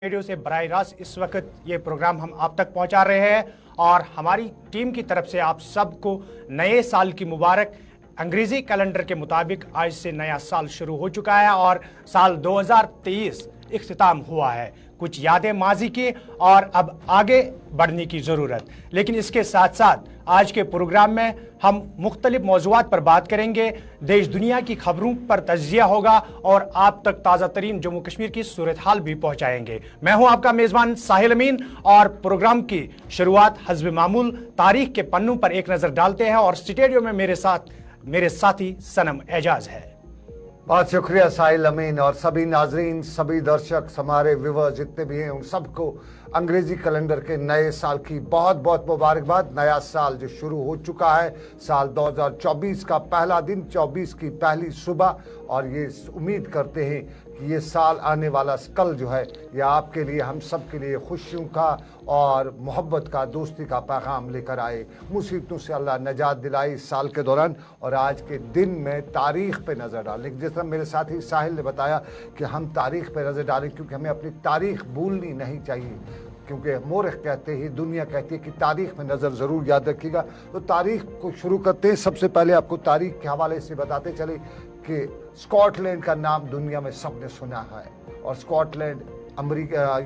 Radio से बराह रास्त इस वक्त ये प्रोग्राम हम आप तक पहुंचा रहे हैं और हमारी टीम की तरफ से आप सबको नए साल की मुबारक। अंग्रेजी कैलेंडर के मुताबिक आज से नया साल शुरू हो चुका है और साल 2023 इख्तिताम हुआ है। कुछ यादें माजी की और अब आगे बढ़ने की ज़रूरत। लेकिन इसके साथ साथ आज के प्रोग्राम में हम मुख्तलिफ मौज़ूआत पर बात करेंगे, देश दुनिया की खबरों पर तज्जिया होगा और आप तक ताज़ा तरीन जम्मू कश्मीर की सूरत हाल भी पहुँचाएंगे। मैं हूँ आपका मेज़बान साहिल अमीन और प्रोग्राम की शुरुआत हस्ब मामूल तारीख के पन्नों पर एक नज़र डालते हैं और स्टूडियो में मेरे साथी सनम एजाज है। बहुत शुक्रिया साहिल अमीन और सभी नाजरीन, सभी दर्शक, हमारे व्यूअर्स जितने भी हैं उन सबको अंग्रेजी कैलेंडर के नए साल की बहुत बहुत मुबारकबाद। नया साल जो शुरू हो चुका है, साल 2024 का पहला दिन, 24 की पहली सुबह, और ये उम्मीद करते हैं कि ये साल आने वाला कल जो है ये आपके लिए, हम सब के लिए खुशियों का और मोहब्बत का, दोस्ती का पैगाम लेकर आए। मुसीबतों से अल्लाह नजात दिलाए इस साल के दौरान। और आज के दिन में तारीख पे नज़र डालें, जिस तरह मेरे साथी साहिल ने बताया कि हम तारीख पे नज़र डालें क्योंकि हमें अपनी तारीख भूलनी नहीं चाहिए। क्योंकि मोरख कहते ही, दुनिया कहती है कि तारीख में नज़र ज़रूर याद रखिएगा। तो तारीख को शुरू करते हैं। सबसे पहले आपको तारीख के हवाले से बताते चले कि स्कॉटलैंड का नाम दुनिया में सबने सुना है और स्कॉटलैंड अमेरिका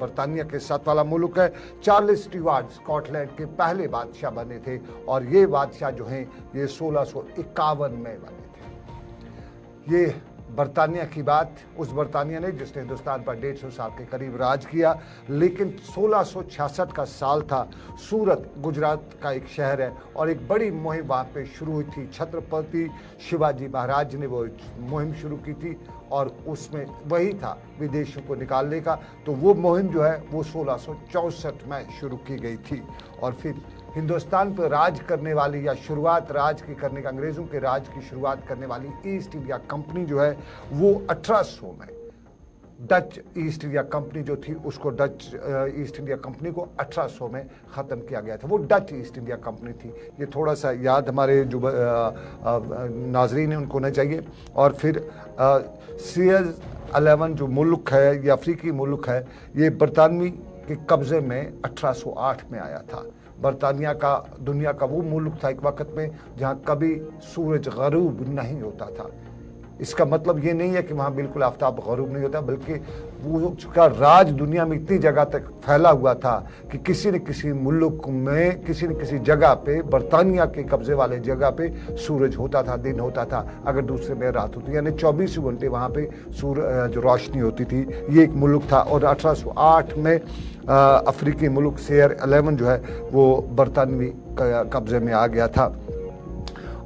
बरतानिया के साथ वाला मुल्क है। चार्ल्स स्टीवर्ट स्कॉटलैंड के पहले बादशाह बने थे और ये बादशाह जो हैं ये 1651 में बने थे। ये बरतानिया की बात, उस बरतानिया ने जिसने हिंदुस्तान पर 150 साल के करीब राज किया। लेकिन 1666 का साल था। सूरत गुजरात का एक शहर है और एक बड़ी मुहिम वहाँ पे शुरू हुई थी। छत्रपति शिवाजी महाराज ने वो मुहिम शुरू की थी और उसमें वही था विदेशियों को निकालने का। तो वो मुहिम जो है वो 1664 में शुरू की गई थी और फिर हिंदुस्तान पर राज करने वाली या शुरुआत राज की करने का, अंग्रेज़ों के राज की शुरुआत करने वाली ईस्ट इंडिया कंपनी जो है वो 1800 में, डच ईस्ट इंडिया कंपनी जो थी उसको, डच ईस्ट इंडिया कंपनी को 1800 में ख़त्म किया गया था। वो डच ईस्ट इंडिया कंपनी थी। ये थोड़ा सा याद हमारे जो नाजरीन हैं उनको होना चाहिए। और फिर सीएज 11 जो मुल्क है, ये अफ्रीकी मुल्क है, ये बरतानवी के कब्ज़े में 1808 में आया था। बरतानिया का दुनिया का वो मुल्क था एक वक्त में जहाँ कभी सूरज गरूब नहीं होता था। इसका मतलब ये नहीं है कि वहाँ बिल्कुल आफ्ताब गरूब नहीं होता, बल्कि वो उसका राज दुनिया में इतनी जगह तक फैला हुआ था कि किसी न किसी मुल्क में, किसी न किसी जगह पे, बरतानिया के कब्जे वाले जगह पे सूरज होता था, दिन होता था, अगर दूसरे में रात होती, यानी 24 घंटे वहाँ पे सूरज जो रोशनी होती थी। ये एक मुल्क था और 1808 में अफ्रीकी मुल्क सीएज 11 जो है वो बरतानवी कब्जे में आ गया था।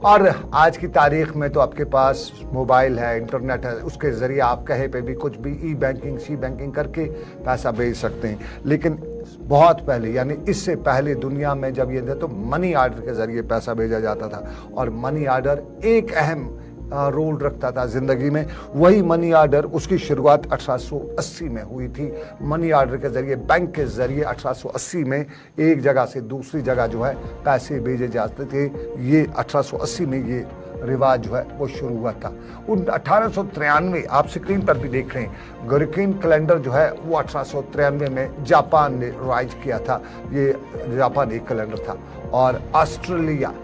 और आज की तारीख में तो आपके पास मोबाइल है, इंटरनेट है, उसके ज़रिए आप कहीं पे भी कुछ भी ई बैंकिंग, सी बैंकिंग करके पैसा भेज सकते हैं। लेकिन बहुत पहले, यानी इससे पहले दुनिया में जब ये था तो मनी ऑर्डर के ज़रिए पैसा भेजा जाता था और मनी ऑर्डर एक अहम रोल रखता था ज़िंदगी में। वही मनी ऑर्डर, उसकी शुरुआत 1880 में हुई थी। मनी ऑर्डर के ज़रिए, बैंक के ज़रिए 1880 में एक जगह से दूसरी जगह जो है पैसे भेजे जाते थे। ये 1880 में ये रिवाज जो है वो शुरू हुआ था। 1893 आप स्क्रीन पर भी देख रहे हैं, ग्रेगोरियन कैलेंडर जो है वो 1893 में जापान ने राइज किया था। ये जापान एक कैलेंडर था। और ऑस्ट्रेलिया,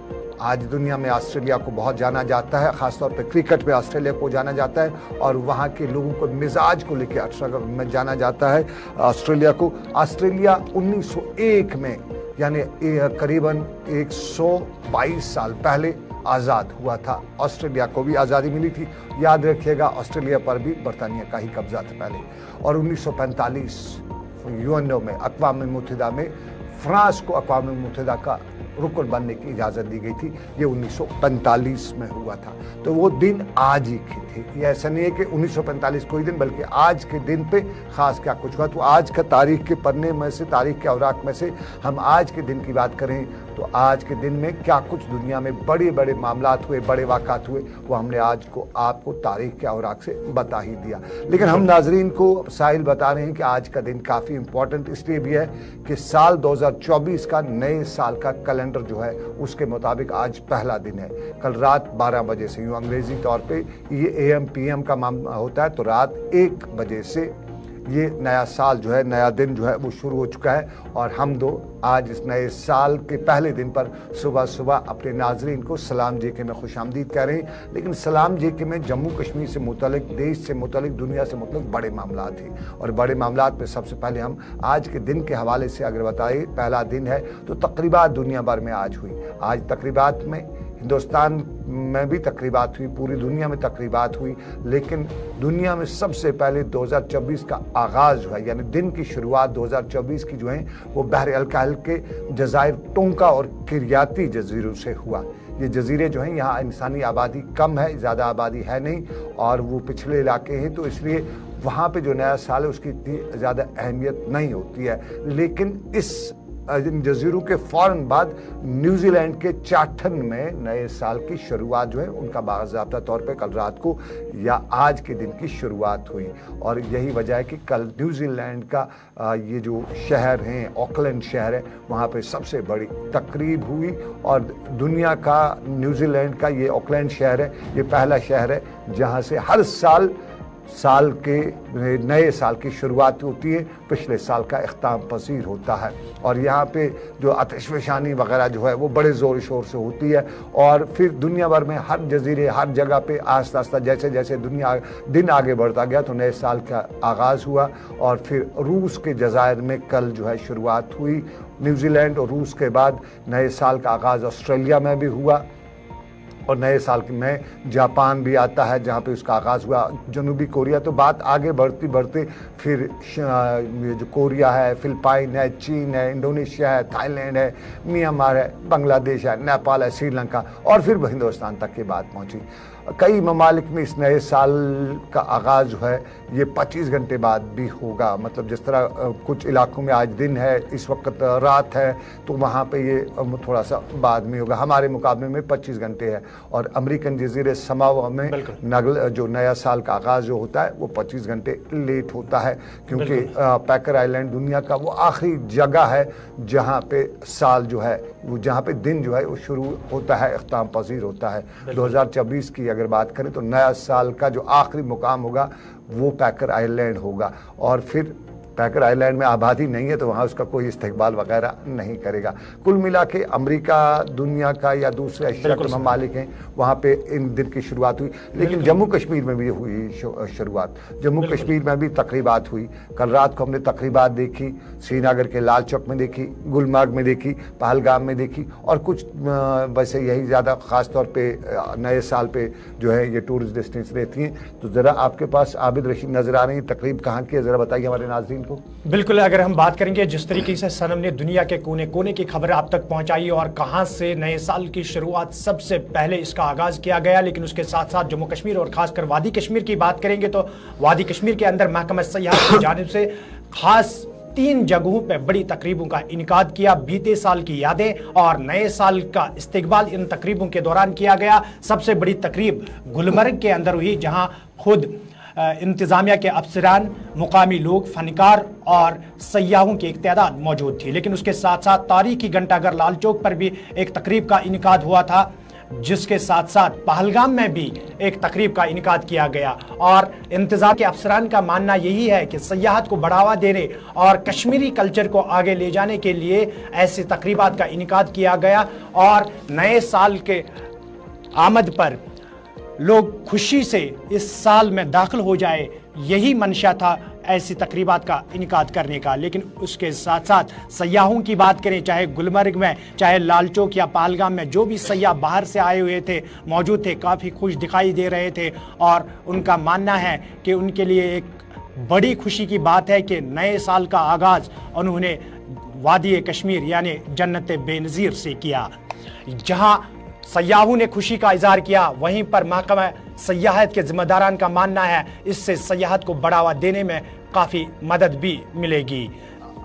आज दुनिया में ऑस्ट्रेलिया को बहुत जाना जाता है, ख़ासतौर पे क्रिकेट में ऑस्ट्रेलिया को जाना जाता है और वहाँ के लोगों को मिजाज को लेकर ऑस्ट्रेलिया में जाना जाता है ऑस्ट्रेलिया को। ऑस्ट्रेलिया 1901 में, यानी करीबन 122 साल पहले आज़ाद हुआ था। ऑस्ट्रेलिया को भी आज़ादी मिली थी। याद रखिएगा ऑस्ट्रेलिया पर भी बरतानिया का ही कब्जा था पहले। और 1945 यूएनओ में, अक़वाम मुत्तहिदा में, फ्रांस को अक़वाम मुत्तहिदा का रुकन बनने की इजाज़त दी गई थी। ये 1945 में हुआ था। तो वो दिन आज ही के थे। ये ऐसा नहीं है कि 1945 कोई दिन, बल्कि आज के दिन पे ख़ास क्या कुछ हुआ। तो आज का तारीख के पन्ने में से, तारीख के औराक में से हम आज के दिन की बात करें तो आज के दिन में क्या कुछ दुनिया में बड़े बड़े मामलात हुए, बड़े वाक़ात हुए, वो हमने आज को आपको तारीख के औराक से बता ही दिया। लेकिन हम नाजरीन को साहिल बता रहे हैं कि आज का दिन काफ़ी इम्पोर्टेंट इसलिए भी है कि साल 2024 का, नए साल का कैलेंडर जो है उसके मुताबिक आज पहला दिन है। कल रात 12 बजे से, यूँ अंग्रेजी तौर पे ये AM PM का मामला होता है, तो रात 1 बजे से ये नया साल जो है, नया दिन जो है वो शुरू हो चुका है और हम दो आज इस नए साल के पहले दिन पर सुबह सुबह अपने नाजरीन को सलाम जेके में खुशामदीद कह रहे हैं। लेकिन सलाम जेके में जम्मू कश्मीर से मुतल्लिक, देश से मुतल्लिक, दुनिया से मुतल्लिक बड़े मामला थे और बड़े मामला में सबसे पहले हम आज के दिन के हवाले से अगर बताएं, पहला दिन है तो तकरीबात दुनिया भर में आज हुई। आज तकरीबात में हिंदुस्तान में भी तकरीबात हुई, पूरी दुनिया में तकरीबात हुई, लेकिन दुनिया में सबसे पहले 2024 का आगाज़ जो है, यानी दिन की शुरुआत 2024 की जो है वो बहर अलकाहल के जज़ायर टोंका और किरियाती जजीरों से हुआ। ये जजीरे जो हैं यहाँ इंसानी आबादी कम है, ज़्यादा आबादी है नहीं और वो पिछले इलाके हैं, तो इसलिए वहाँ पे जो नया साल है उसकी इतनी ज़्यादा अहमियत नहीं होती है। लेकिन इस इन जजीरों के फ़ौरन बाद न्यूजीलैंड के चार्टन में नए साल की शुरुआत जो है उनका बाज़ाब्ता तौर पे कल रात को या आज के दिन की शुरुआत हुई और यही वजह है कि कल न्यूजीलैंड का ये जो शहर हैं, ऑकलैंड शहर है, वहाँ पे सबसे बड़ी तकरीब हुई और दुनिया का, न्यूजीलैंड का ये ऑकलैंड शहर है, ये पहला शहर है जहाँ से हर साल के नए साल की शुरुआत होती है, पिछले साल का इख्ताम पसीर होता है और यहाँ पे जो आतिशफ़शानी वगैरह जो है वो बड़े ज़ोर शोर से होती है और फिर दुनिया भर में हर जजीरे, हर जगह पे आस्ता आस्ता जैसे जैसे दिन आगे बढ़ता गया तो नए साल का आगाज़ हुआ और फिर रूस के जज़ायर में कल जो है शुरुआत हुई। न्यूजीलैंड और रूस के बाद नए साल का आगाज़ ऑस्ट्रेलिया में भी हुआ और नए साल में जापान भी आता है जहाँ पे उसका आगाज़ हुआ, जनूबी कोरिया। तो बात आगे बढ़ते फिर ये जो कोरिया है, फिलिपाइन है, चीन है, इंडोनेशिया है, थाईलैंड है, म्यांमार है, बांग्लादेश है, नेपाल है, श्रीलंका और फिर हिंदुस्तान तक की बात पहुँची। कई ममालिक में इस नए साल का आगाज़ जो है ये 25 घंटे बाद भी होगा। मतलब जिस तरह कुछ इलाकों में आज दिन है, इस वक्त रात है, तो वहाँ पे ये थोड़ा सा बाद में होगा। हमारे मुकाबले में 25 घंटे है और अमेरिकन जजीरे समावा में जो नया साल का आगाज़ जो होता है वो 25 घंटे लेट होता है क्योंकि पैकर आइलैंड दुनिया का वो आखिरी जगह है जहाँ पे साल जो है वो, जहाँ पे दिन जो है वो शुरू होता है, इख्ताम पजीर होता है। 2024 की अगर बात करें तो नया साल का जो आखिरी मुकाम होगा वो पैकर आइलैंड होगा और फिर पैकर आइलैंड में आबादी नहीं है तो वहाँ उसका कोई इस्तेकबाल वगैरह नहीं करेगा। कुल मिला के अमरीका दुनिया का या दूसरे एशिया के ममालिक हैं वहाँ पे इन दिन की शुरुआत हुई, लेकिन जम्मू कश्मीर में भी हुई शुरुआत। जम्मू कश्मीर में भी तकरीबात हुई। कल रात को हमने तकरीबात देखी, श्रीनगर के लाल चौक में देखी, गुलमर्ग में देखी, पहलगाम में देखी और कुछ वैसे यही ज़्यादा ख़ास तौर पर नए साल पे जो है ये टूरिस्ट डेस्टिनेशन रहती हैं। तो ज़रा आपके पास आबिद रशीद नज़र आ रही हैं, तकरीब कहाँ की है ज़रा बताइए हमारे नाज़रीन। बिल्कुल, अगर हम बात करेंगे जिस तरीके से सनम ने दुनिया के कोने कोने की खबर आप तक पहुंचाई और कहां से नए साल की शुरुआत सबसे पहले इसका आगाज किया गया, लेकिन उसके साथ साथ जम्मू कश्मीर और खासकर वादी कश्मीर की बात करेंगे तो वादी कश्मीर के अंदर महकमा सयाहत की जानिब से खास 3 जगहों पर बड़ी तकरीबों का इनकाद किया। बीते साल की यादें और नए साल का इस्तकबाल इन तकरीबों के दौरान किया गया। सबसे बड़ी तकरीब गुलमर्ग के अंदर हुई जहां खुद इंतज़ामिया के अफसरान, मुकामी लोग, फनकार और सयाहों की एक तादाद मौजूद थी। लेकिन उसके साथ साथ तारीखी घंटाघर लाल चौक पर भी एक तकरीब का इनकाद हुआ था, जिसके साथ साथ पहलगाम में भी एक तकरीब का इनकाद किया गया। और इंतज़ाम के अफसरान का मानना यही है कि सयाहत को बढ़ावा देने और कश्मीरी कल्चर को आगे ले जाने के लिए ऐसे तकरीबात का इनकाद किया गया और नए साल के आमद पर लोग खुशी से इस साल में दाखिल हो जाए, यही मंशा था ऐसी तकरीबात का इनकाद करने का। लेकिन उसके साथ साथ सयाहों की बात करें, चाहे गुलमर्ग में, चाहे लाल चौक या पहलगाम में, जो भी सयाह बाहर से आए हुए थे मौजूद थे, काफ़ी खुश दिखाई दे रहे थे और उनका मानना है कि उनके लिए एक बड़ी खुशी की बात है कि नए साल का आगाज़ उन्होंने वादी कश्मीर यानी जन्नत बेनज़ीर से किया। जहाँ सयाहों ने खुशी का इजहार किया, वहीं पर महकमा सयाहत के जिम्मेदारान का मानना है इससे सयाहत को बढ़ावा देने में काफ़ी मदद भी मिलेगी।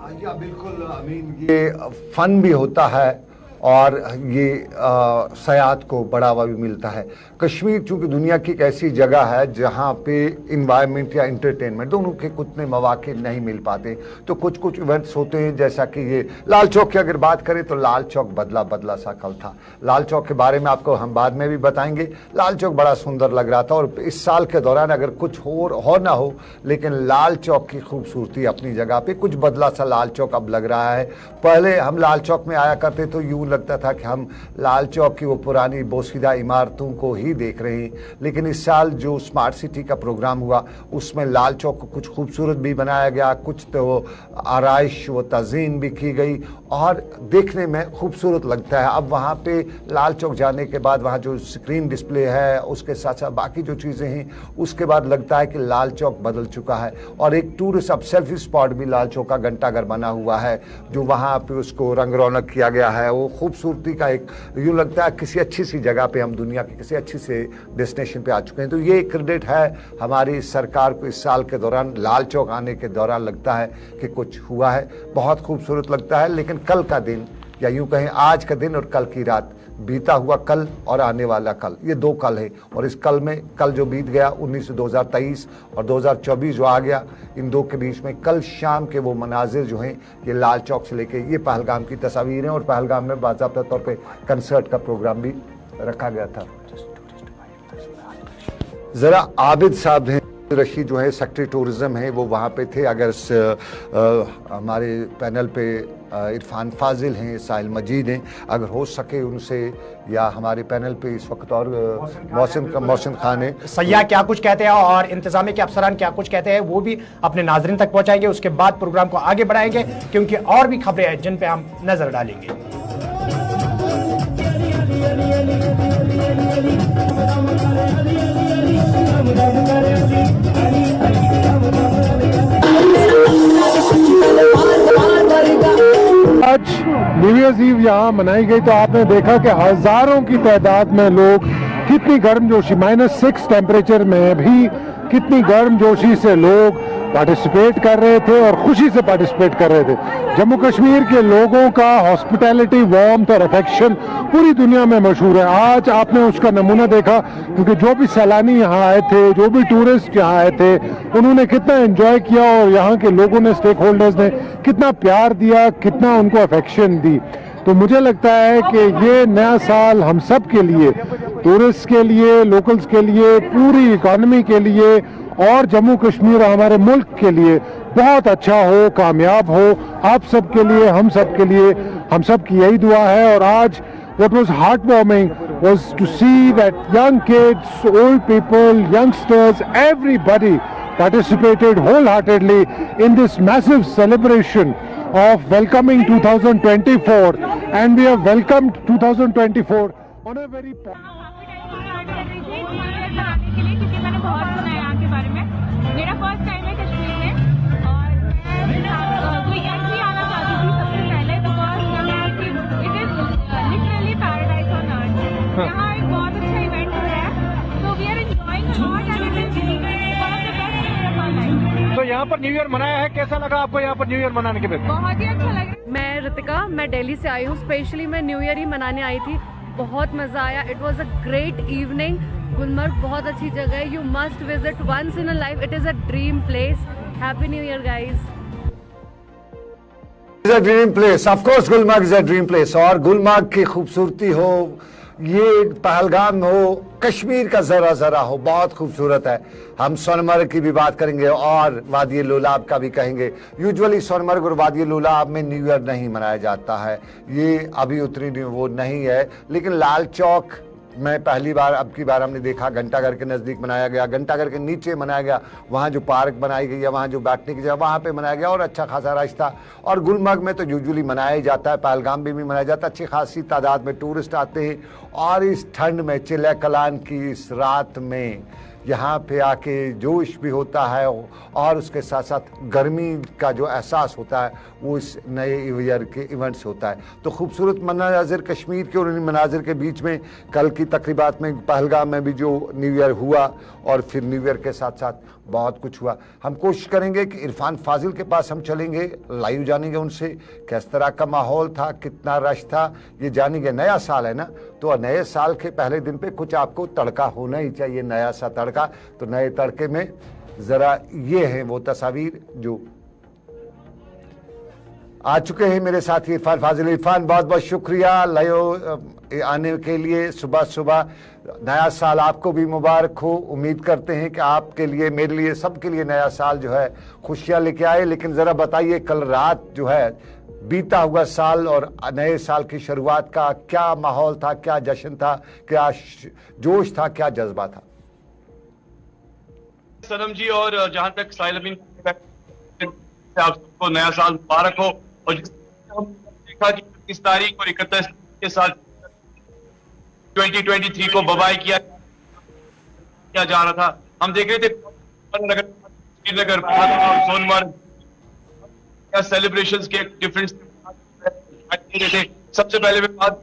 बिल्कुल अमीन, ये फ़न भी होता है और ये सयाहत को बढ़ावा भी मिलता है। कश्मीर चूंकि दुनिया की एक ऐसी जगह है जहां पे इन्वायरमेंट या इंटरटेनमेंट दोनों के उतने मौके नहीं मिल पाते, तो कुछ कुछ इवेंट्स होते हैं, जैसा कि ये लाल चौक की अगर बात करें तो लाल चौक बदला बदला सा कल था। लाल चौक के बारे में आपको हम बाद में भी बताएंगे। लाल चौक बड़ा सुंदर लग रहा था, और इस साल के दौरान अगर कुछ हो ना हो, लेकिन लाल चौक की खूबसूरती अपनी जगह पे कुछ बदला सा लाल चौक अब लग रहा है। पहले हम लाल चौक में आया करते तो यूं लगता था कि हम लाल चौक की वो पुरानी बोसीदा इमारतों को ही देख रहे हैं, लेकिन इस साल जो स्मार्ट सिटी का प्रोग्राम हुआ उसमें लाल चौक को कुछ खूबसूरत भी बनाया गया, कुछ तो आराइश व तज़ीन भी की गई और देखने में खूबसूरत लगता है। अब वहाँ पे लाल चौक जाने के बाद वहाँ जो स्क्रीन डिस्प्ले है, उसके साथ साथ बाकी जो चीज़ें हैं, उसके बाद लगता है कि लाल चौक बदल चुका है। और एक टूरिस्ट अब सेल्फी स्पॉट भी लाल चौक का घंटाघर बना हुआ है, जो वहाँ पे उसको रंग रौनक किया गया है। वो खूबसूरती का एक यूँ लगता है किसी अच्छी सी जगह पे हम दुनिया के किसी अच्छी से डेस्टिनेशन पे आ चुके हैं। तो ये क्रेडिट है हमारी सरकार को इस साल के दौरान, लाल चौक आने के दौरान लगता है कि कुछ हुआ है, बहुत खूबसूरत लगता है। लेकिन कल का दिन, या यूं कहें आज का दिन और कल की रात, बीता हुआ कल और आने वाला कल, ये दो कल है। और इस कल में कल जो बीत गया 2023 और 2024 जो आ गया, इन दो के बीच में कल शाम के वो मनाजिर जो हैं, ये लाल चौक से लेके ये पहलगाम की तस्वीरें, और पहलगाम में बाकायदा तौर पे कंसर्ट का प्रोग्राम भी रखा गया था। जरा आबिद साहब हैं रशीद जो है सेक्रेटरी टूरिज्म है, वो वहाँ पे थे। अगर हमारे पैनल पे इरफान फाजिल हैं, साहिल मजीद हैं, अगर हो सके उनसे, या हमारे पैनल पे इस वक्त और मोहसिन खान है, सयाह क्या कुछ कहते हैं और इंतजामी के अफसरान क्या कुछ कहते हैं, वो भी अपने नाजरीन तक पहुंचाएंगे। उसके बाद प्रोग्राम को आगे बढ़ाएंगे, क्योंकि और भी खबरें हैं जिन पे हम नजर डालेंगे। आज न्यू ईयर्स ईव यहाँ मनाई गई, तो आपने देखा कि हजारों की तादाद में लोग कितनी गर्मजोशी, -6 टेम्परेचर में भी कितनी गर्मजोशी से लोग पार्टिसिपेट कर रहे थे और खुशी से पार्टिसिपेट कर रहे थे। जम्मू कश्मीर के लोगों का हॉस्पिटैलिटी, वार्मथ और अफेक्शन पूरी दुनिया में मशहूर है। आज आपने उसका नमूना देखा, क्योंकि जो भी सैलानी यहाँ आए थे, जो भी टूरिस्ट यहाँ आए थे, उन्होंने कितना एंजॉय किया और यहाँ के लोगों ने, स्टेक होल्डर्स ने कितना प्यार दिया, कितना उनको अफेक्शन दी। तो मुझे लगता है कि ये नया साल हम सब के लिए, टूरिस्ट के लिए, लोकल्स के लिए, पूरी इकॉनमी के लिए और जम्मू कश्मीर और हमारे मुल्क के लिए बहुत अच्छा हो, कामयाब हो। आप सब के लिए, हम सब के लिए, हम सब की यही दुआ है। और आज what was heartwarming was to see that young kids, old people, youngsters, everybody participated wholeheartedly in this massive celebration of welcoming 2024, and we have welcomed 2024 on a very मेरा फर्स्ट टाइम है कश्मीर में, और मैं तो यही आना चाहती थी सबसे पहले, because it is literally paradise on earth. यहाँ एक बहुत अच्छा इवेंट हो रहा है, तो we are enjoying a lot and it is one of the best year of our life. तो यहाँ पर न्यू ईयर मनाया है, कैसा लगा आपको यहाँ पर न्यू ईयर मनाने के बाद? बहुत ही अच्छा लगा। मैं ऋतिका, मैं दिल्ली से आई हूँ। स्पेशली मैं न्यू ईयर ही मनाने आई थी, बहुत मज़ा आया। It was a great evening. Gulmarg बहुत अच्छी जगह है, you must visit once in a life, it is a dream place. Happy new year guys. Is a dream place, of course Gulmarg is a dream place. और गुलमर्ग की खूबसूरती हो, ये पहलगाम हो, कश्मीर का जरा जरा हो, बहुत खूबसूरत है। हम सोनमर्ग की भी बात करेंगे और वादी लुलाब का भी कहेंगे। यूजुअली सोनमर्ग और वादी लुलाब में न्यू ईयर नहीं मनाया जाता है, ये अभी उतनी वो नहीं है। लेकिन लाल चौक में पहली बार, अब की बार हमने देखा, घंटाघर के नज़दीक मनाया गया, घंटाघर के नीचे मनाया गया, वहाँ जो पार्क बनाई गई है, वहाँ जो बैठने की जगह, वहाँ पे मनाया गया और अच्छा खासा रश था। और गुलमर्ग में तो यूजुअली मनाया ही जाता है, पहलगाम में भी मनाया जाता है। अच्छी खासी तादाद में टूरिस्ट आते हैं, और इस ठंड में, चिल्ले कलान की इस रात में यहाँ पे आके जोश भी होता है, और उसके साथ साथ गर्मी का जो एहसास होता है वो इस नए ईयर के इवेंट्स होता है। तो खूबसूरत मनाजिर कश्मीर के और इन मनाजिर के बीच में कल की तकरीबात में पहलगाम में भी जो न्यू ईयर हुआ, और फिर न्यू ईयर के साथ साथ बहुत कुछ हुआ। हम कोशिश करेंगे कि इरफान फाजिल के पास हम चलेंगे, लाइव जानेंगे उनसे किस तरह का माहौल था, कितना रश था, ये जानेंगे। नया साल है ना, तो नए साल के पहले दिन पे कुछ आपको तड़का होना ही चाहिए, नया सा तड़का। तो नए तड़के में जरा ये है वो तस्वीर जो आ चुके हैं मेरे साथी इरफान फाजिल। इरफान, बहुत बहुत शुक्रिया लाइव आने के लिए। सुबह सुबह नया साल आपको भी मुबारक हो। उम्मीद करते हैं कि आपके लिए, मेरे लिए, सबके लिए नया साल जो है खुशियां लेके आए। लेकिन ज़रा बताइए, कल रात जो है बीता हुआ साल और नए साल की शुरुआत का क्या माहौल था, क्या जश्न था, क्या जोश था, क्या जज्बा था? सनम जी, और जहां तक साहिल अमीन, आप सबको नया साल मुबारक हो। और जिस देखा कि 30 तारीख और 31 के साथ 2023 को बबाई किया जा रहा था, हम देख रहे थे श्रीनगर और सोनमर्ग क्या सेलिब्रेशंस के डिफरेंस थे। सबसे पहले मैं बात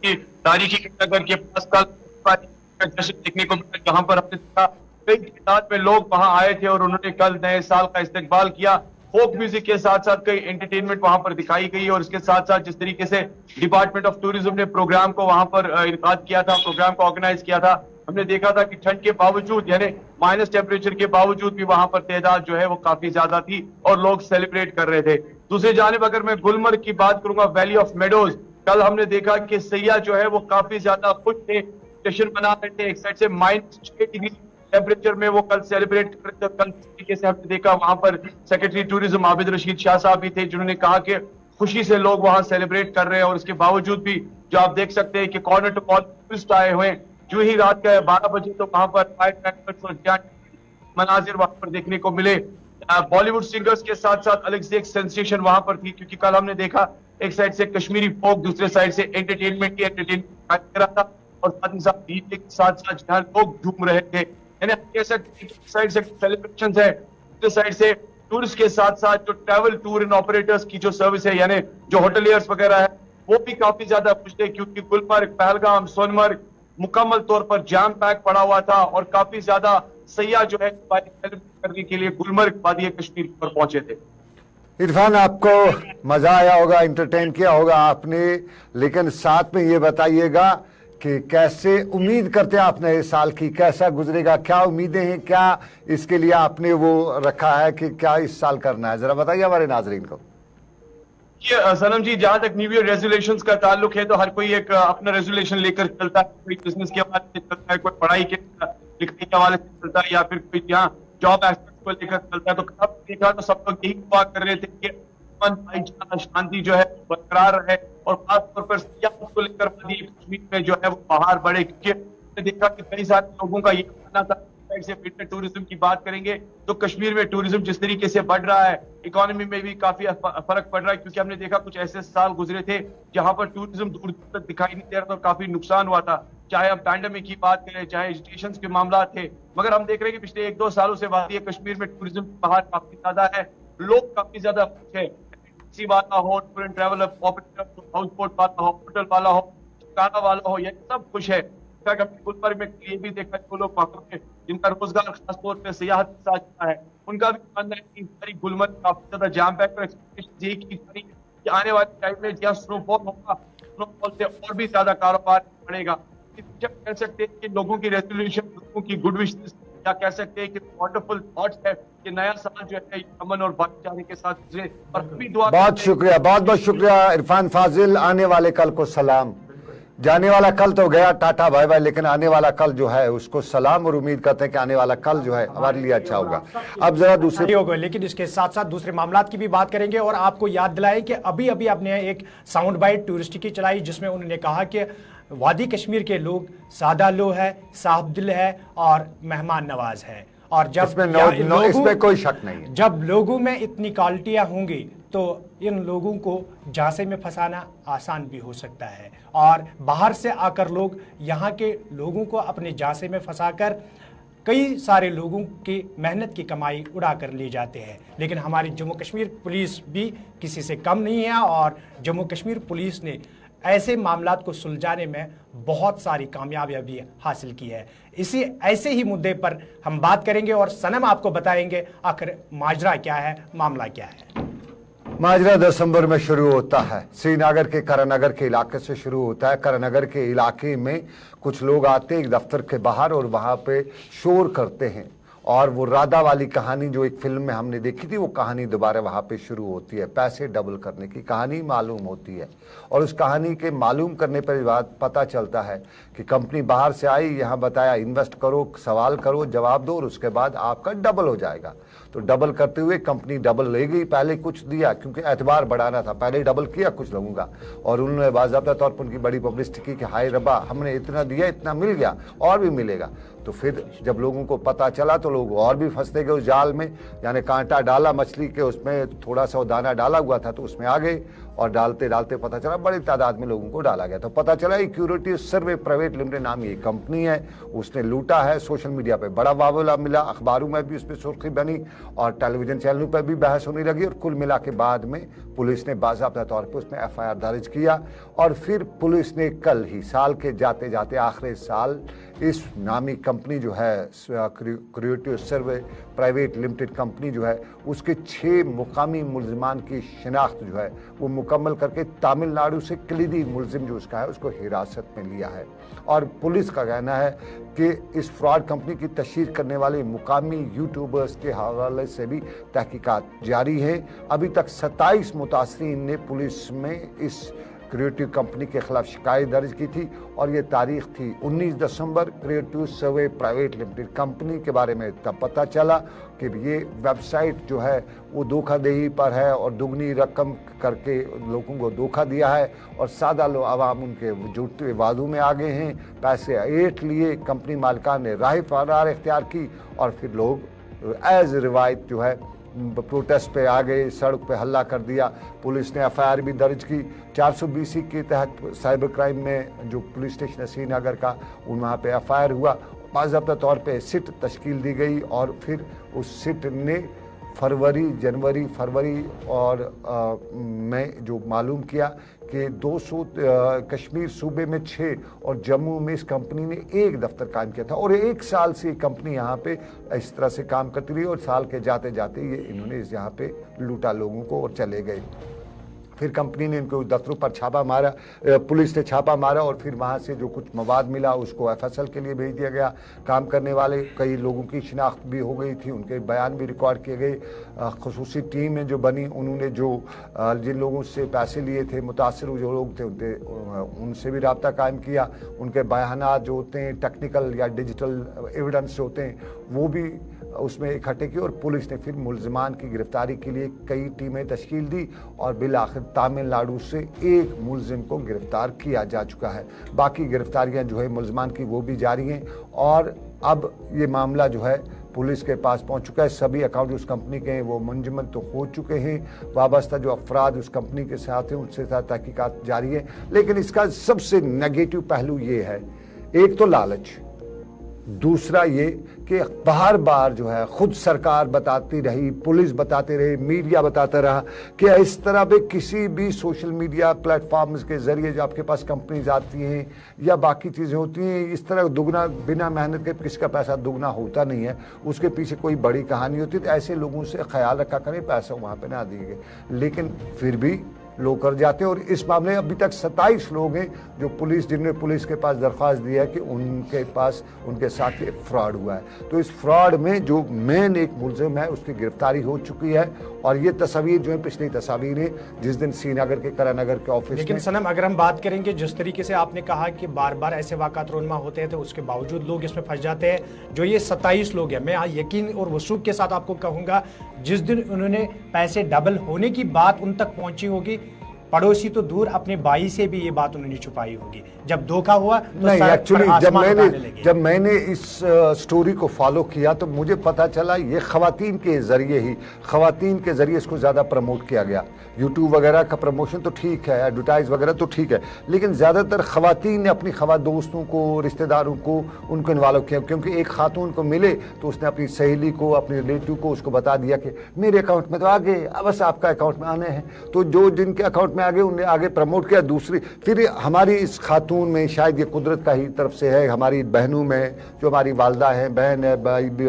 की तारीखी नगर के पास कल जश्न देखने को मिला, जहां पर हमने देखा कई तादाद में लोग वहां आए थे और उन्होंने कल नए साल का इस्तकबाल किया। फोक म्यूजिक के साथ साथ कई एंटरटेनमेंट वहां पर दिखाई गई और इसके साथ साथ जिस तरीके से डिपार्टमेंट ऑफ टूरिज्म ने प्रोग्राम को वहां पर इनकाद किया था, प्रोग्राम को ऑर्गेनाइज किया था, हमने देखा था कि ठंड के बावजूद, यानी माइनस टेम्परेचर के बावजूद भी वहां पर तादाद जो है वो काफी ज्यादा थी और लोग सेलिब्रेट कर रहे थे। दूसरी जानिब अगर मैं गुलमर्ग की बात करूंगा, वैली ऑफ मेडोज, कल हमने देखा कि सैयाह जो है वो काफी ज्यादा खुश थे, जश्न मना रहे थे। एक साइड से -6 डिग्री टेम्परेचर में वो कल सेलिब्रेट कर रहे थे। कल तरीके से हमने देखा वहां पर सेक्रेटरी टूरिज्म आबिद रशीद शाह साहब भी थे, जिन्होंने कहा कि खुशी से लोग वहां सेलिब्रेट कर रहे हैं। और इसके बावजूद भी जो आप देख सकते हैं कि कॉर्नर टू कॉर्नर टूरिस्ट आए हुए हैं। जो ही रात का 12 बजे तो वहां पर मनाजिर वहां पर देखने को मिले। बॉलीवुड सिंगर्स के साथ साथ अलग से एक सेंसेशन वहां पर थी, क्योंकि कल हमने देखा एक साइड से कश्मीरी फोक, दूसरे साइड से एंटरटेनमेंट कर रहा था और साथ ही साथ डीजे के साथ साथ जहां लोग झूम रहे थे। यानी कह सकते हैं साइड से सेलिब्रेशंस है, दूसरे साइड से टूरिस्ट के साथ साथ जो ट्रैवल टूर एंड ऑपरेटर्स की जो सर्विस है, यानी जो होटलियर्स वगैरह है, वो भी काफी ज्यादा खुश थे, क्योंकि गुलमर्ग, पहलगाम, सोनमर्ग मुकम्मल तौर पर जाम पैक पड़ा हुआ था और काफी ज्यादा सैयाह जो है सेलिब्रेट करने के लिए गुलमर्ग वादी कश्मीर पर पहुंचे थे। इरफान, आपको मजा आया होगा, एंटरटेन किया होगा आपने, लेकिन साथ में ये बताइएगा कि कैसे उम्मीद करते हैं आप नए साल की, कैसा गुजरेगा, क्या उम्मीदें हैं, क्या इसके लिए आपने वो रखा है कि क्या इस साल करना है, जरा बताइए हमारे नाजरीन को। ये सनम जी, जहां तक न्यू ईयर रेजोल्यूशंस का ताल्लुक है तो हर कोई एक अपना रेजोल्यूशन लेकर चलता है। कोई बिजनेस के हवाले से चलता है, कोई पढ़ाई के लिखाई के हवाले से चलता है, या फिर कोई यहाँ जॉब एस्पेक्ट को लेकर चलता है। तो कब देखा तो सब लोग यही दुआ कर रहे थे कि भाईचारा, शांति जो है बरकरार रहे और खासतौर पर सियासत को लेकर कश्मीर में जो है वो बाहर बढ़े, क्योंकि हमने देखा कि कई सारे लोगों का ये कहना था। से विंटर टूरिज्म की बात करेंगे तो कश्मीर में टूरिज्म जिस तरीके से बढ़ रहा है, इकोनॉमी में भी काफी फर्क पड़ रहा है, क्योंकि हमने देखा कुछ ऐसे साल गुजरे थे जहां पर टूरिज्म दूर तक दिखाई नहीं दे रहा था और काफी नुकसान हुआ था। चाहे हम पैंडेमिक की बात करें, चाहे एजुकेशन के मामला थे, मगर हम देख रहे हैं कि पिछले 1-2 सालों से वादी कश्मीर में टूरिज्म बाहर काफी ज्यादा है, लोग काफी ज्यादा खुश है। टैक्सी वाला हो, tour and travel operator, house boat वाला हो, होटल वाला हो, खाना वाला हो, ये सब खुश है। गुलमर्ग में ये भी देखा वो लोग वहां पे जिनका रोजगार खासतौर पर सियाहत के साथ जुड़ा है, उनका भी मानना है कि सारी गुलमर्ग काफी ज्यादा जाम पैक पर एक्सपेक्टेशन यही की जा रही है कि आने वाले टाइम में जहाँ स्नोफॉल होगा, स्नोफॉल से और भी ज्यादा कारोबार बढ़ेगा। कह सकते हैं कि लोगों की रेजोल्यूशन, लोगों की गुड विशेस, या कह सकते हैं कि वंडरफुल थॉट्स है कि नया साल जो है अमन और भाईचारे के साथ गुजरे। और भी दुआ, बहुत शुक्रिया, बहुत बहुत शुक्रिया इरफान फाजिल। आने वाले कल को सलाम। जाने वाला कल तो गया, टाटा बाय बाय, लेकिन आने वाला कल जो है उसको सलाम, और उम्मीद करते हैं कि आने वाला कल जो है हमारे लिए अच्छा होगा। अब जरा दूसरे होगा, लेकिन इसके साथ साथ दूसरे मामलात की भी बात करेंगे और आपको याद दिलाएं कि अभी अभी आपने एक साउंड बाइट टूरिस्ट की चलाई, जिसमें उन्होंने कहा कि वादी कश्मीर के लोग सादा लो है, साफ दिल है और मेहमान नवाज है। और जब इसमें कोई शक नहीं है, जब लोगों में इतनी क्वालिटियां होंगी तो इन लोगों को झांसे में फंसाना आसान भी हो सकता है, और बाहर से आकर लोग यहाँ के लोगों को अपने झांसे में फंसाकर कई सारे लोगों की मेहनत की कमाई उड़ा कर ले जाते हैं। लेकिन हमारी जम्मू कश्मीर पुलिस भी किसी से कम नहीं है और जम्मू कश्मीर पुलिस ने ऐसे मामलात को सुलझाने में बहुत सारी कामयाबियां भी हासिल की है। इसी ऐसे ही मुद्दे पर हम बात करेंगे और सनम आपको बताएंगे आखिर माजरा क्या है, मामला क्या है। माजरा दिसंबर में शुरू होता है। श्रीनगर के करानगर के इलाके से शुरू होता है। करानगर के इलाके में कुछ लोग आते हैं एक दफ्तर के बाहर और वहां पे शोर करते हैं, और वो राधा वाली कहानी जो एक फिल्म में हमने देखी थी वो कहानी दोबारा वहां पे शुरू होती है। पैसे डबल करने की कहानी मालूम होती है, और उस कहानी के मालूम करने पर बात पता चलता है कि कंपनी बाहर से आई, यहाँ बताया इन्वेस्ट करो, सवाल करो, जवाब दो और उसके बाद आपका डबल हो जाएगा। तो डबल करते हुए कंपनी डबल ले गई। पहले कुछ दिया क्योंकि एतबार बढ़ाना था, पहले डबल किया कुछ लोगों का, और उन्होंने बाज़ाब्ता तौर पर उनकी बड़ी पब्लिसिटी की कि हाय रब्बा हमने इतना दिया, इतना मिल गया और भी मिलेगा। तो फिर जब लोगों को पता चला तो लोग और भी फंसते गए उस जाल में, यानी कांटा डाला मछली के, उसमें थोड़ा सा दाना डाला हुआ था तो उसमें आ गए, और डालते डालते पता चला बड़ी तादाद में लोगों को डाला गया। तो पता चला सिक्योरिटी सर्वे प्राइवेट लिमिटेड नाम ये कंपनी है, उसने लूटा है। सोशल मीडिया पे बड़ा वावला मिला, अखबारों में भी उस पर सुर्खी बनी और टेलीविजन चैनलों पर भी बहस होने लगी, और कुल मिला के बाद में पुलिस ने बाज़ाब्ता तौर पर उसमें FIR दर्ज किया। और फिर पुलिस ने कल ही, साल के जाते जाते आखिरी साल, इस नामी कंपनी जो है क्रिएटिव सर्वे प्राइवेट लिमिटेड कंपनी जो है उसके 6 मुकामी मुलजिमान की शिनाख्त जो है वो मुकम्मल करके तमिलनाडु से कलीदी मुलजिम जो उसका है उसको हिरासत में लिया है। और पुलिस का कहना है कि इस फ्रॉड कंपनी की तशहीर करने वाले मुकामी यूट्यूबर्स के हवाले से भी तहकीकात जारी है। अभी तक 27 मुतासरीन ने पुलिस में इस क्रिएटिव कंपनी के खिलाफ शिकायत दर्ज की थी, और ये तारीख थी 19 दिसंबर। क्रिएटिव सर्वे प्राइवेट लिमिटेड कंपनी के बारे में तब पता चला कि ये वेबसाइट जो है वो धोखाधड़ी पर है और दुगनी रकम करके लोगों को धोखा दिया है, और सादा लोग आवाम उनके झूठे वादों में आ गए हैं, पैसे ऐंठ लिए। कंपनी मालिकान ने राह फरार इख्तियार की, और फिर लोग एज रिवायत जो है प्रोटेस्ट पे आ गए, सड़क पे हल्ला कर दिया। पुलिस ने FIR भी दर्ज की 420 के तहत साइबर क्राइम में जो पुलिस स्टेशन है श्रीनगर का, वहाँ पे FIR हुआ। बाज़ाब्ता तौर पे सिट तश्कील दी गई, और फिर उस सिट ने फरवरी और में जो मालूम किया कि 200 कश्मीर सूबे में 6 और जम्मू में इस कंपनी ने 1 दफ्तर कायम किया था, और 1 साल से कंपनी यहाँ पे इस तरह से काम करती रही, और साल के जाते जाते ये इन्होंने यहाँ पे लूटा लोगों को और चले गए। फिर कंपनी ने इनको दफ्तरों पर छापा मारा, पुलिस ने छापा मारा, और फिर वहाँ से जो कुछ मवाद मिला उसको FSL के लिए भेज दिया गया। काम करने वाले कई लोगों की शिनाख्त भी हो गई थी, उनके बयान भी रिकॉर्ड किए गए। खुसूसी टीमें जो बनी, उन्होंने जो जिन लोगों से पैसे लिए थे, मुतासर जो लोग थे, उनसे भी रब्ता कायम किया। उनके बयानात जो होते हैं टेक्निकल या डिजिटल एविडेंस होते हैं वो भी उसमें इकट्ठे किए, और पुलिस ने फिर मुलजमान की गिरफ्तारी के लिए कई टीमें तश्कील दी, और बिलाखिर तमिलनाडु से 1 मुलजिम को गिरफ्तार किया जा चुका है। बाकी गिरफ्तारियां जो है मुलजमान की वो भी जारी हैं, और अब ये मामला जो है पुलिस के पास पहुंच चुका है। सभी अकाउंट उस कंपनी के हैं वो मुंजमद तो हो चुके हैं, वाबस्ता जो अफराद उस कंपनी के साथ हैं उनसे साथ तहकीकात जारी है। लेकिन इसका सबसे नेगेटिव पहलू ये है, एक तो लालच, दूसरा ये कि बार बार जो है खुद सरकार बताती रही, पुलिस बताते रहे, मीडिया बताता रहा कि इस तरह पे किसी भी सोशल मीडिया प्लेटफॉर्म्स के जरिए जो आपके पास कंपनीज आती हैं या बाकी चीज़ें होती हैं, इस तरह दुगना बिना मेहनत के किसी का पैसा दुगना होता नहीं है, उसके पीछे कोई बड़ी कहानी होती है। तो ऐसे लोगों से ख्याल रखा करें पैसा वहाँ पर ना दिए गए, लेकिन फिर भी लोग कर जाते हैं। और इस मामले में अभी तक 27 लोग हैं जो जिन्होंने पुलिस के पास दरख्वास्त दिया है कि उनके पास उनके साथ ये फ्रॉड हुआ है। तो इस फ्रॉड में जो मेन एक मुलजिम है उसकी गिरफ्तारी हो चुकी है, और ये तस्वीर जो है पिछली तस्वीर है जिस दिन श्रीनगर के करानगर के ऑफिस। लेकिन सनम, अगर हम बात करेंगे जिस तरीके से आपने कहा कि बार बार ऐसे वाक़ात रोनमा होते हैं तो उसके बावजूद लोग इसमें फंस जाते हैं। जो ये 27 लोग हैं, मैं यकीन और वसूख के साथ आपको कहूँगा, जिस दिन उन्होंने पैसे डबल होने की बात उन तक पहुँची होगी, पड़ोसी तो दूर अपने भाई से भी ये बात उन्होंने छुपाई होगी। जब धोखा हुआ तो नहीं, एक्चुअली जब मैंने इस स्टोरी को फॉलो किया तो मुझे पता चला ये खवातीन के जरिए इसको ज़्यादा प्रमोट किया गया। यूट्यूब वगैरह का प्रमोशन तो ठीक है, एडवर्टाइज वगैरह तो ठीक है, लेकिन ज़्यादातर खवातीन ने अपनी दोस्तों को, रिश्तेदारों को उनको इन्वॉल्व किया, क्योंकि एक खातून को मिले तो उसने अपनी सहेली को, अपने रिलेटिव को उसको बता दिया कि मेरे अकाउंट में तो आ गए, अब बस आपका अकाउंट में आने हैं। तो जो जिनके अकाउंट में आगे उन्हें आगे प्रमोट किया। दूसरी फिर हमारी इस खातून में शायद ये कुदरत का ही तरफ से है, हमारी बहनों में जो हमारी वालदा है, बहन है,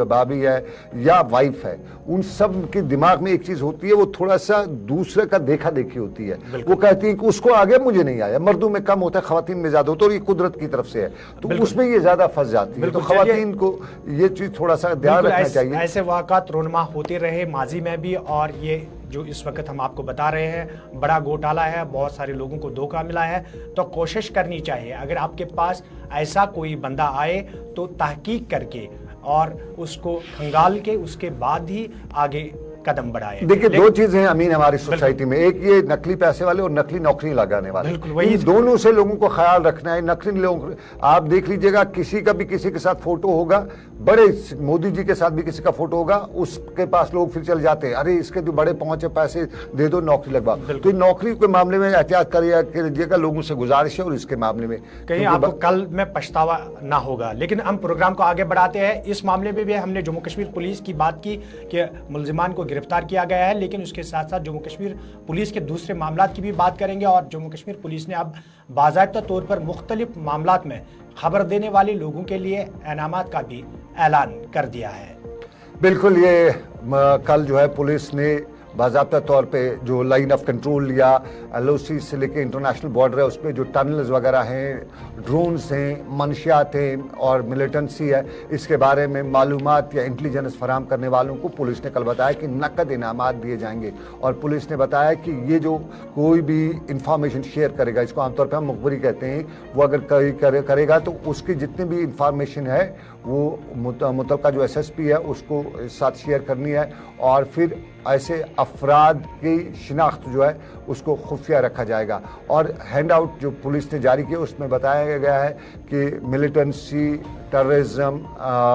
भाभी है या वाइफ है, उन सब के दिमाग में एक चीज होती है, वो थोड़ा सा दूसरे का देखा देखी होती है। वो कहती है कि उसको आगे मुझे नहीं आया। मर्दों में कम होता है, खवातीन में ज्यादा होता है, और ये कुदरत की तरफ से है, तो उसमें ये ज्यादा फंस जाती है। तो खवातीन को ये चीज थोड़ा सा ध्यान रखना चाहिए। ऐसे वाक़ात रोनमा होते रहे माजी में भी, और ये जो इस वक्त हम आपको बता रहे हैं बड़ा घोटाला है, बहुत सारे लोगों को धोखा मिला है। तो कोशिश करनी चाहिए, अगर आपके पास ऐसा कोई बंदा आए तो तहकीक करके और उसको खंगाल के उसके बाद ही आगे कदम बढ़ाए। देखिए, दो चीजें हैं अमीन हमारी सोसाइटी में, एक ये नकली पैसे वाले और नकली नौकरी लगाने वाले। इन दोनों से लोगों को ख्याल रखना है। नकली लोग आप देख लीजिएगा, किसी का भी किसी के साथ फोटो होगा, बड़े मोदी जी के साथ भी किसी का फोटो होगा, उसके पास लोग फिर चल जाते हैं, अरे इसके तो बड़े पहुंचे, पैसे दे दो, नौकरी लगवा। तो नौकरी के मामले में एहतियात करिएगा, लोगों से गुजारिश है। और इसके मामले में कहीं आपको कल में पछतावा ना होगा। लेकिन हम प्रोग्राम को आगे बढ़ाते हैं। इस मामले में भी हमने जम्मू कश्मीर पुलिस की बात की कि मुलजिमान को गिरफ्तार किया गया है, लेकिन उसके साथ साथ जम्मू कश्मीर पुलिस के दूसरे मामलात की भी बात करेंगे। और जम्मू कश्मीर पुलिस ने अब बाज़ाब्ता तौर पर मुख्तलिफ मामलात में खबर देने वाले लोगों के लिए इनामात का भी ऐलान कर दिया है। बिल्कुल, ये कल जो है पुलिस ने बाज़ाब्ता तौर पे जो लाइन ऑफ कंट्रोल या LOC से लेके इंटरनेशनल बॉर्डर है, उस पर जो टनल्स वगैरह हैं, ड्रोन्स हैं, मंशियात हैं और मिलिटेंसी है, इसके बारे में मालूमात या इंटेलिजेंस फराहम करने वालों को पुलिस ने कल बताया कि नकद इनामात दिए जाएंगे। और पुलिस ने बताया कि ये जो कोई भी इंफॉर्मेशन शेयर करेगा, इसको आमतौर पर हम मुखबरी कहते हैं, वो अगर करेगा तो उसकी जितनी भी इंफॉर्मेशन है वो मुतलका जो SSP है उसको साथ शेयर करनी है। और फिर ऐसे अफराद की शिनाख्त जो है उसको खुफिया रखा जाएगा। और हैंड आउट जो पुलिस ने जारी किया उसमें बताया गया है कि मिलिटेंसी, टेररिज्म,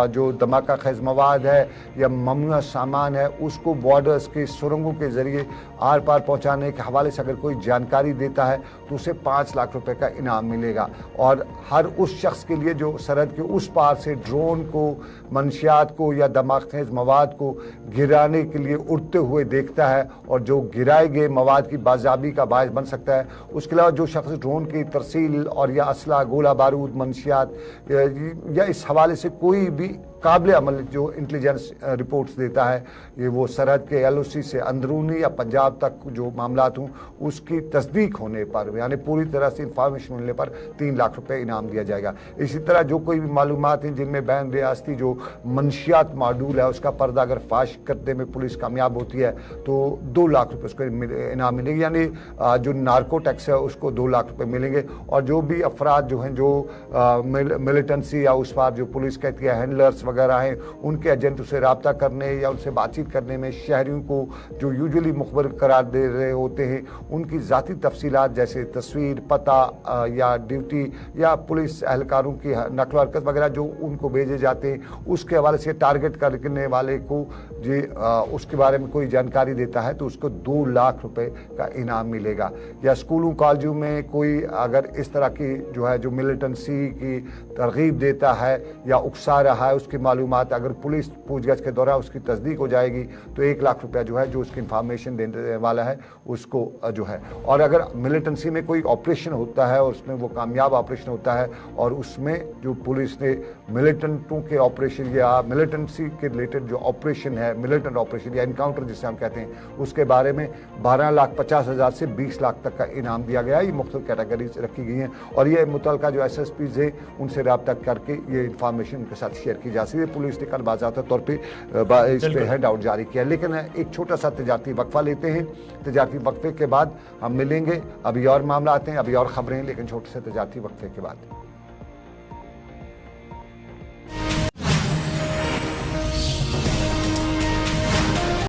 जो धमाका खेज मवाद है या ममनुआ सामान है, उसको बॉर्डर्स के सुरंगों के जरिए आर पार पहुंचाने के हवाले से अगर कोई जानकारी देता है तो उसे 5 लाख रुपए का इनाम मिलेगा। और हर उस शख्स के लिए जो सरहद के उस पार से ड्रोन को, मंशियात को या धमाकेज मवाद को गिराने के लिए उड़ते हुए देखता है और जो गिराए गए मवाद की बाजाबी का बायस बन सकता है, उसके अलावा जो शख्स ड्रोन की तरसील और या असला, गोला बारूद, मंशियात या इस हवाले से कोई भी काबिल अमल जो इंटेलिजेंस रिपोर्ट्स देता है, ये वो सरहद के LOC से अंदरूनी या पंजाब तक जो मामलात हों उसकी तस्दीक होने पर, यानी पूरी तरह से इंफॉर्मेशन मिलने पर 3 लाख रुपए इनाम दिया जाएगा। इसी तरह जो कोई भी मालूमात हैं जिनमें बैन रियासती जो मंशियात मॉड्यूल है उसका पर्दा अगर फाश करने में पुलिस कामयाब होती है तो 2 लाख रुपये उसको इनाम मिलेंगे, यानी जो नार्को टैक्स है उसको 2 लाख रुपये मिलेंगे। और जो भी अफराद जो हैं जो मिलिटेंसी या उस पार जो पुलिस कहती है हैंडलर्स वगैरह हैं, उनके एजेंटों से रब्ता करने या उनसे बातचीत करने में शहरियों को जो यूजुअली मुखबर करार दे रहे होते हैं उनकी ज़ाती तफसीलात जैसे तस्वीर, पता या ड्यूटी या पुलिस एहलकारों की नकल हरकत वगैरह जो उनको भेजे जाते हैं उसके हवाले से टारगेट करने वाले को जी उसके बारे में कोई जानकारी देता है तो उसको 2 लाख रुपए का इनाम मिलेगा। या स्कूलों कॉलेजों में कोई अगर इस तरह की जो है जो मिलिटेंसी की तरगीब देता है या उकसा रहा है, उसकी मालूमात अगर पुलिस पूछगछ के दौरान उसकी तस्दीक हो जाएगी तो 1 लाख रुपया जो है जो उसकी इंफॉर्मेशन देने वाला है उसको जो है। और अगर मिलिटेंसी में कोई ऑपरेशन होता है और उसमें वो कामयाब ऑपरेशन होता है और उसमें जो पुलिस ने मिलिटेंटों के ऑपरेशन या मिलिटेंसी के रिलेटेड जो ऑपरेशन है, मिलिटेंट ऑपरेशन या इनकाउंटर जिसे हम कहते हैं, उसके बारे में 12,50,000 से 20 लाख तक का इनाम दिया गया है। ये मुख्तलिफ कैटेगरीज रखी गई हैं और ये मुतलका जो SSPs है उनसे रब्ता करके ये इंफॉर्मेशन उनके साथ शेयर की जा सकती है। पुलिस ने कल बाज़ाब्ता तौर पर इस पर हैंड आउट जारी किया। लेकिन एक छोटा सा तजारती वक्फा लेते हैं, तजारती वक्फे के बाद हम मिलेंगे। अभी और मामला आते हैं, अभी और खबरें, लेकिन छोटे से तजारती वक्फे के बाद।